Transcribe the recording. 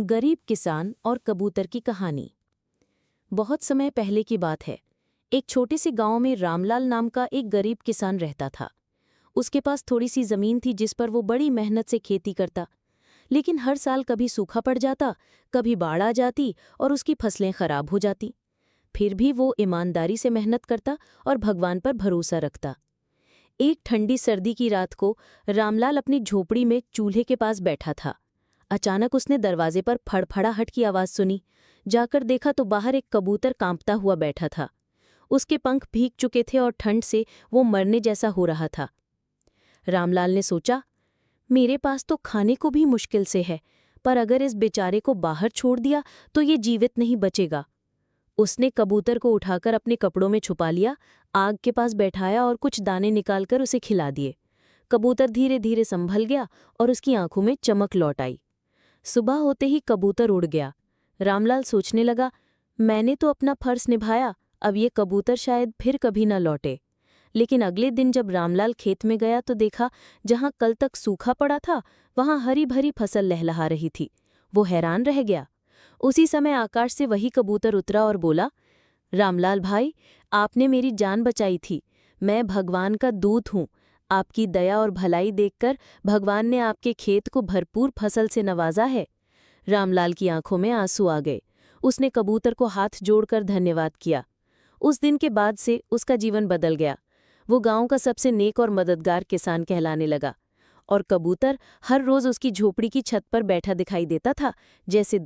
गरीब किसान और कबूतर की कहानी। बहुत समय पहले की बात है। एक छोटे से गांव में रामलाल नाम का एक गरीब किसान रहता था। उसके पास थोड़ी सी जमीन थी जिस पर वो बड़ी मेहनत से खेती करता। लेकिन हर साल कभी सूखा पड़ जाता, कभी बाढ़ आ जाती और उसकी फसलें खराब हो जाती। फिर भी वो ईमानदारी से मेहनत करता और भगवान पर भरोसा रखता। एक ठंडी सर्दी की रात को रामलाल अपनी झोपड़ी में चूल्हे के पास बैठा था। अचानक उसने दरवाजे पर फड़फड़ाहट की आवाज सुनी। जाकर देखा तो बाहर एक कबूतर कांपता हुआ बैठा था। उसके पंख भीग चुके थे और ठंड से वो मरने जैसा हो रहा था। रामलाल ने सोचा, मेरे पास तो खाने को भी मुश्किल से है, पर अगर इस बेचारे को बाहर छोड़ दिया तो ये जीवित नहीं बचेगा। उसने कबूतर को उठाकर अपने कपड़ों में छुपा लिया, आग के पास बैठाया और कुछ दाने निकालकर उसे खिला दिए। कबूतर धीरे धीरे संभल गया और उसकी आंखों में चमक लौट आई। सुबह होते ही कबूतर उड़ गया। रामलाल सोचने लगा, मैंने तो अपना फर्ज निभाया, अब ये कबूतर शायद फिर कभी न लौटे। लेकिन अगले दिन जब रामलाल खेत में गया तो देखा, जहां कल तक सूखा पड़ा था वहां हरी भरी फसल लहलहा रही थी। वो हैरान रह गया। उसी समय आकाश से वही कबूतर उतरा और बोला, रामलाल भाई, आपने मेरी जान बचाई थी। मैं भगवान का दूत हूँ। आपकी दया और भलाई देखकर भगवान ने आपके खेत को भरपूर फसल से नवाजा है। रामलाल की आंखों में आंसू आ गए। उसने कबूतर को हाथ जोड़कर धन्यवाद किया। उस दिन के बाद से उसका जीवन बदल गया। वो गांव का सबसे नेक और मददगार किसान कहलाने लगा। और कबूतर हर रोज उसकी झोपड़ी की छत पर बैठा दिखाई देता था, जैसे